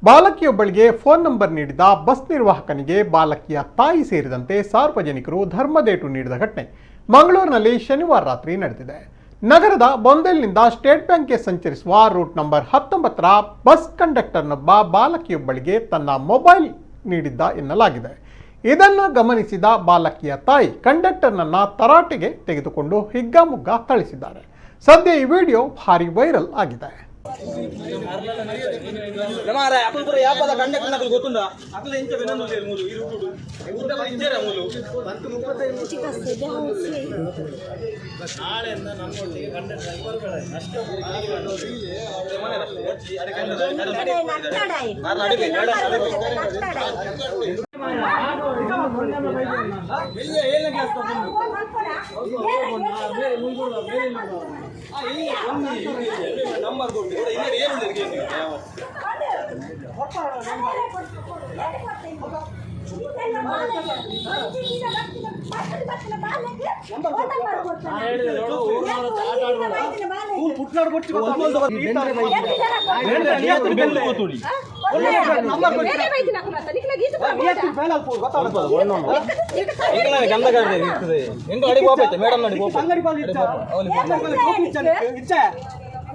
ಬಾಲಕಿಯೊಬ್ಬಳಿಗೆ phone number ನೀಡಿದ bus ನಿರ್ವಾಹಕನಿಗೆ ಬಾಲಕಿಯ ತಾಯಿ ಸೇರಿದಂತೆ ಸಾರ್ವಜನಿಕರು ಧರ್ಮದೇಟು ನೀಡಿದ ಘಟನೆ ಮಂಗಳೂರಿನಲ್ಲಿ ಶನಿವಾರ ರಾತ್ರಿ ನಡೆದಿದೆ. ನಗರದ ಬೊಂದೇಲ್ನಿಂದ ಸ್ಟೇಟ್ ಬ್ಯಾಂಕ್ಗೆ ಸಂಚರಿಸುವ ರೂಟ್ ನಂಬರ್ 19ರ ಬಸ್ ಕಂಡಕ್ಟರ್ನೊಬ್ಬ ಬಾಲಕಿಯೊಬ್ಬಳಿಗೆ ತನ್ನ ಮೊಬೈಲ್ ನೀಡಿದ್ದ ಎನ್ನಲಾಗಿದೆ. ಇದನ್ನು ಗಮನಿಸಿದ ಬಾಲಕಿಯ ತಾಯಿ ಕಂಡಕ್ಟರ್ನನ್ನ ತರಾಟೆಗೆ ತೆಗೆದುಕೊಂಡು ಹಿಗ್ಗಾಮುಗ್ಗಾ ಥಳಿಸಿದ್ದಾರೆ. ಸದ್ಯ ಈ ವಿಡಿಯೋ ಭಾರಿ ವೈರಲ್ ಆಗಿದೆ.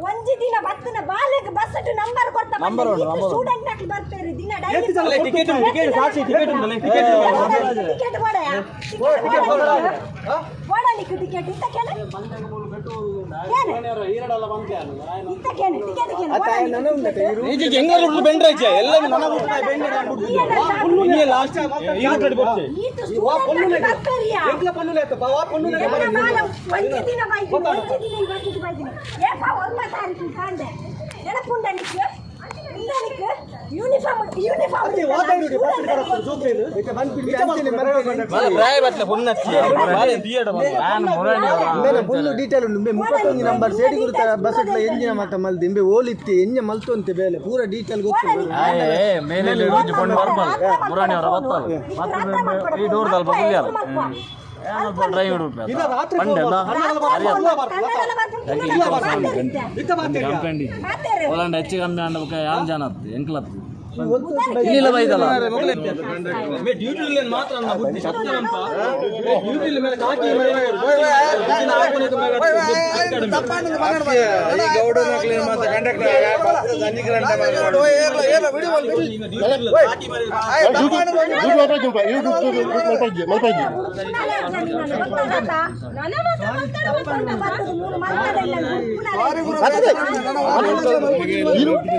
ಒಂಜಿ ದಿನ ಬತ್ತನ ಬಾಲೆಗೆ ಬಸ್ ನಂಬರ್ ಕೊಡ್ತಾ ಸ್ಟೂಡೆಂಟ್ ನಾಕಿ ಬರ್ತಾರೆ ದಿನ ಡೈಲಿ ಟಿಕೆಟ್ ಸಾಕ್ಷಿ ಟಿಕೆಟ್ ಉಂಟಲ್ಲ ಟಿಕೆಟ್ ಕೊಡಯ ಕೊಡಲಿಕ್ಕೆ ಟಿಕೆಟ್ ಇಂತ ಕೇನೆ ಈರಡಲ್ಲ ಬಂತೆ ಇಂತ ಕೇನೆ ಟಿಕೆಟ್ ಕೇನೆ ಅತ ನನ್ನ ಉಂಟೆ ಈಜಿ ಎಂಗಲು ಬೆಂಡ್ರೈಚೆ ಎಲ್ಲ ನನ್ನ ಉಂಟೆ ಬೆಂಡ್ರ ಪುಲ್ಲು ನೀ ಲಾಸ್ಟ್ ಈರಡ ಬರ್ತೆ ವಾ ಪುಲ್ಲು ಬರ್ತಾರಿಯಾ ಎಂಗ್ಲ ಪುಲ್ಲು ಲೇತ ಬಾ ಪುಲ್ಲು ಲೇತ ಒಂಜಿ ದಿನ ಬೈದಿ ಒಂಜಿ ದಿನ ಇವತ್ತು ಬೈದಿ ಏ ಬಾ ಒರ್ಮ ತಾರೀಕು ಕಾಂಡೆ ನೆನಪುಂಡನಿಕ್ಕೆ ಇಂದನಿಕ್ಕೆ ಯೂನಿಫಾರ್ಮ್ ಅದೇ ವಾದೈ ನೋಡಿ ಬಸ್ ಕರಸ್ತು ಜೋಕ್ರೇನು ಏಕೆ ಬಂದು ಬಿಡ್ತೆ ಮರ ಬ್ರಾಯ್ ಬಟ್ಲೆ ಪೊನ್ನಚ್ಚಿ ಬಾಲೆ ದಿಯಡ ನಾನು ಮೊರಾಣಿ ಮೇಲೆ ಫುಲ್ ಡೀಟೇಲ್ ಉಂಡು 31 ನಂಬರ್ ಸೇಡಿ ಗುರುತ ಬಸ್ ಇಟ್ಲ ಎಂಜಿನ ಮಟ್ಟ ಮಲ್ದಿ ಇಂಬೆ ಓಲಿತ್ತಿ ಎಂಜ ಮಲ್ತೊಂತೆ ಬೇಲೆ ಪೂರ ಡೀಟೇಲ್ ಗೊತ್ತು ಏ ಮೇಲೆ ಲಿಂಜ್ ಕೊಂಡು ಬರ್ಬಲ್ ಮೊರಾಣಿ ಅವರ ಬತ್ತಲ್ಲ ಮತ್ತೆ ಈ ಡೋರ್ ದಲ್ಪ ಕುಲ್ಯಾಲ ಏನೋ ಡ್ರೈವರ್ ಉಂಟು ಇಲ್ಲ ರಾತ್ರಿ ಬಂದಲ್ಲ ಕಂಪ್ಲೇಂಟ್ ಒಳಂಡ ಹೆಚ್ಚು ಕಮ್ಮಿ ಅಂಡಕ್ಕೆ ಯಾರು ಜನ ಎಂಕ್ಲತ್ತು ಇಲ್ಲ ಬೈದಲ್ಲ ಮೇ ಡ್ಯೂಟಿ ಇಲ್ಲ ಮಾತ್ರ ನನ್ನ ಬುದ್ಧಿ ಸತ್ಯವಂತ ಡ್ಯೂಟಿ ಇಲ್ಲ ಮೇಲೆ ಕಾಕಿ ತಪ್ಪಂದು ಮಗನ ಈ ಗೌಡನ ಕ್ಲೀನ್ ಮಾತ್ರ ಕಂಡಕ್ಟರ್ ಸನ್ನಿಗ್ರಹಣ ಮಾಡು ಏಲ ವಿಡಿಯೋ ಕಾಕಿ ಮಾಡಿ ಡ್ಯೂಟಿ